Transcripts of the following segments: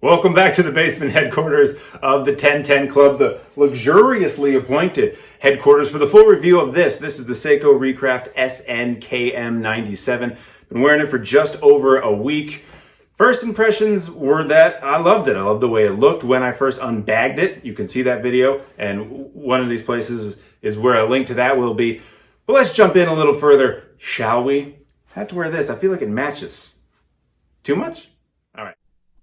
Welcome back to the basement headquarters of the 1010 Club, the luxuriously appointed headquarters for the full review of this. This is the Seiko Recraft SNKM97. Been wearing it for just over a week. First impressions were that I loved it. I loved the way it looked when I first unbagged it. You can see that video, and one of these places is where a link to that will be. But let's jump in a little further, shall we? I have to wear this. I feel like it matches. Too much? All right.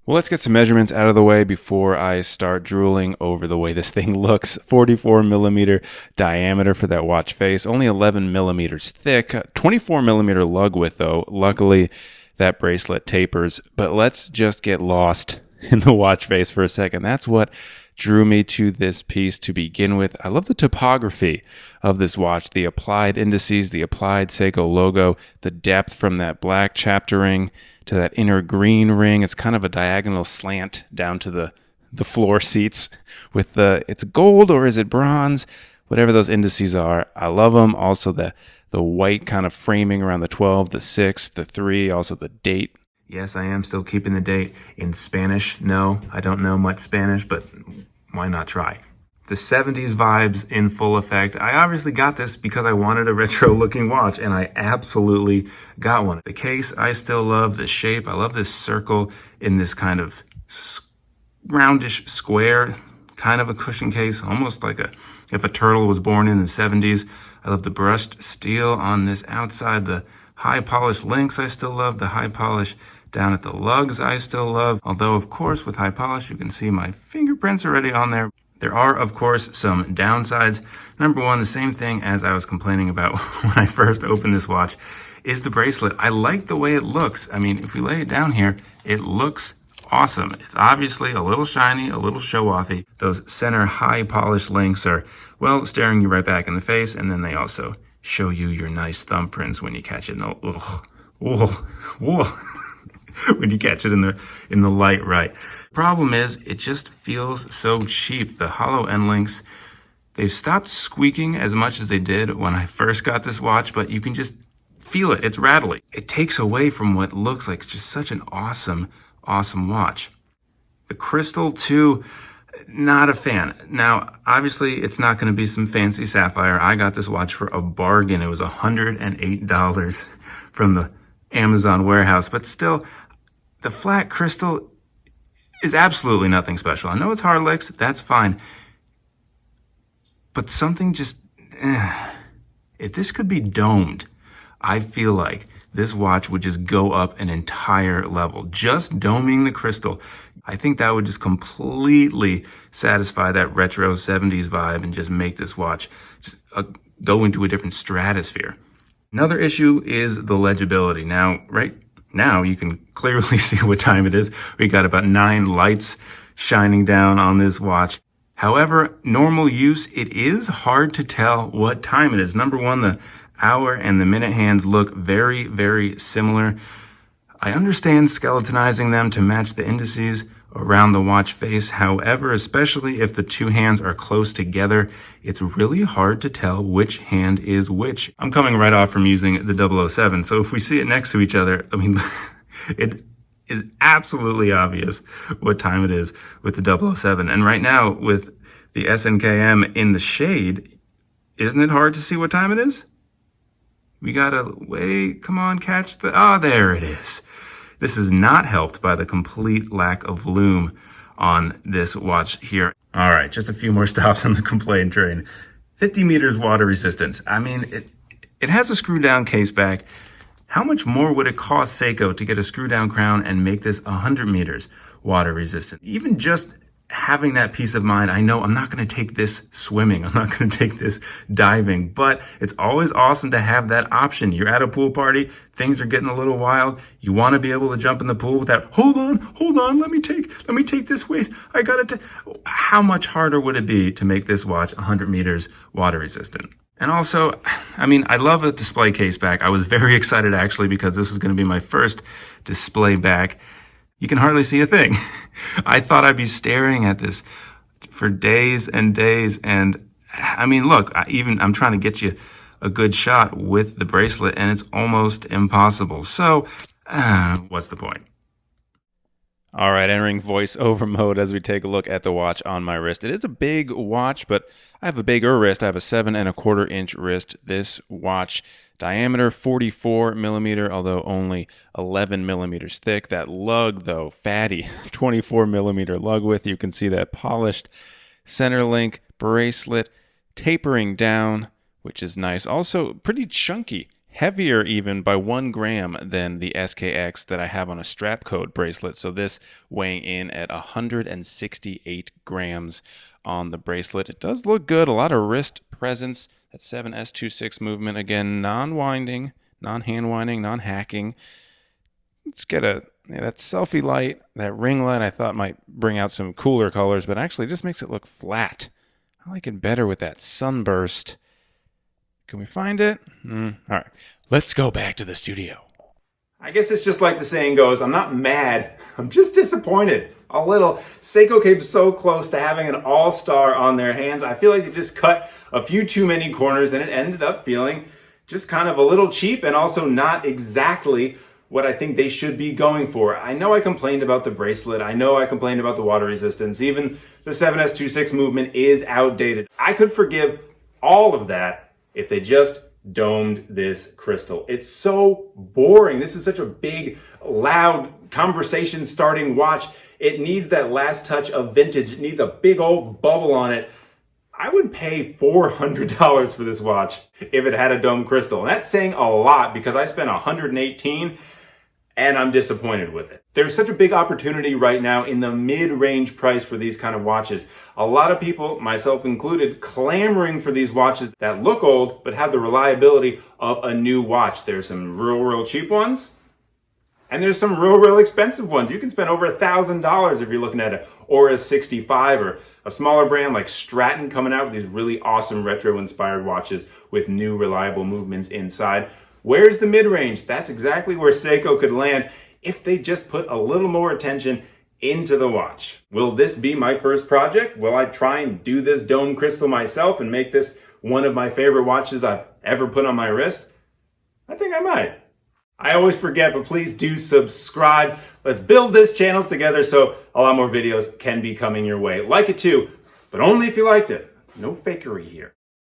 Well, let's get some measurements out of the way before I start drooling over the way this thing looks. 44 millimeter diameter for that watch face, only 11 millimeters thick, 24 millimeter lug width though. Luckily, that bracelet tapers, but let's just get lost in the watch face for a second. That's what drew me to this piece to begin with. I love the topography of this watch, the applied indices, the applied Seiko logo, the depth from that black chapter ring to that inner green ring. It's kind of a diagonal slant down to the floor seats with it's gold or is it bronze? Whatever those indices are, I love them. Also the white kind of framing around the 12, the 6, the 3, also the date. Yes, I am still keeping the date in Spanish. No, I don't know much Spanish, but why not try? The 70s vibes in full effect. I obviously got this because I wanted a retro looking watch, and I absolutely got one. The case, I still love the shape. I love this circle in this kind of roundish square, kind of a cushion case, almost like if a turtle was born in the 70s. I love the brushed steel on this outside, the high polished links I still love, the high polish down at the lugs I still love. Although, of course, with high polish, you can see my fingerprints already on there. There are, of course, some downsides. Number one, the same thing as I was complaining about when I first opened this watch, is the bracelet. I like the way it looks. I mean, if we lay it down here, it looks awesome. It's obviously a little shiny, a little show-offy. Those center high polished links are, well, staring you right back in the face, and then they also show you your nice thumbprints when you catch it when you catch it in the light, right? Problem is, it just feels so cheap. The hollow end links, they've stopped squeaking as much as they did when I first got this watch, but you can just feel it. It's rattly. It takes away from what looks like just such an awesome watch. The crystal too, not a fan. Now, obviously, it's not going to be some fancy sapphire. I got this watch for a bargain. It was $108 from the Amazon warehouse, but still, the flat crystal is absolutely nothing special. I know it's hard licks, that's fine. But something just, if this could be domed, I feel like this watch would just go up an entire level. Just doming the crystal, I think that would just completely satisfy that retro 70s vibe and just make this watch just go into a different stratosphere. Another issue is the legibility. Now, right now, you can clearly see what time it is. We got about 9 lights shining down on this watch. However, normal use, it is hard to tell what time it is. Number one, the hour and the minute hands look very, very similar. I understand skeletonizing them to match the indices around the watch face. However, especially if the two hands are close together, it's really hard to tell which hand is which. I'm coming right off from using the 007, so if we see it next to each other, I mean, it is absolutely obvious what time it is with the 007. And right now, with the SNKM in the shade, isn't it hard to see what time it is? We gotta wait, come on, catch there it is. This is not helped by the complete lack of lume on this watch here. All right, just a few more stops on the complaint train. 50 meters water resistance. I mean, it has a screw down case back. How much more would it cost Seiko to get a screw down crown and make this 100 meters water resistant? Even just having that peace of mind, I know I'm not going to take this swimming, I'm not going to take this diving, but it's always awesome to have that option. You're at a pool party, things are getting a little wild, you want to be able to jump in the pool without, hold on, let me take this weight, I got it. How much harder would it be to make this watch 100 meters water resistant? And also, I mean, I love a display case back. I was very excited actually because this is going to be my first display back. You can hardly see a thing. I thought I'd be staring at this for days and days. And I mean, look, I'm trying to get you a good shot with the bracelet and it's almost impossible. So what's the point? All right, entering voiceover mode as we take a look at the watch on my wrist. It is a big watch, but I have a bigger wrist. I have a 7.25-inch wrist. This watch, diameter 44 millimeter, although only 11 millimeters thick. That lug, though, fatty, 24 millimeter lug width. You can see that polished center link bracelet tapering down, which is nice. Also pretty chunky. Heavier even by 1 gram than the SKX that I have on a strap code bracelet. So this weighing in at 168 grams on the bracelet. It does look good. A lot of wrist presence. That 7S26 movement. Again, non-winding, non-hand winding, non-hacking. Let's get that selfie light, that ring light I thought might bring out some cooler colors, but actually just makes it look flat. I like it better with that sunburst. Can we find it? All right, let's go back to the studio. I guess it's just like the saying goes, I'm not mad, I'm just disappointed. A little. Seiko came so close to having an all-star on their hands. I feel like they just cut a few too many corners and it ended up feeling just kind of a little cheap and also not exactly what I think they should be going for. I know I complained about the bracelet. I know I complained about the water resistance. Even the 7S26 movement is outdated. I could forgive all of that if they just domed this crystal. It's so boring. This is such a big, loud, conversation-starting watch. It needs that last touch of vintage. It needs a big old bubble on it. I would pay $400 for this watch if it had a domed crystal. And that's saying a lot because I spent $118 and I'm disappointed with it. There's such a big opportunity right now in the mid-range price for these kind of watches. A lot of people, myself included, clamoring for these watches that look old but have the reliability of a new watch. There's some real cheap ones, and there's some real expensive ones. You can spend over $1,000 if you're looking at it, or a 65, or a smaller brand like Stratton coming out with these really awesome retro-inspired watches with new reliable movements inside. Where's the mid-range? That's exactly where Seiko could land if they just put a little more attention into the watch. Will this be my first project? Will I try and do this dome crystal myself and make this one of my favorite watches I've ever put on my wrist? I think I might. I always forget, but please do subscribe. Let's build this channel together so a lot more videos can be coming your way. Like it too, but only if you liked it. No fakery here.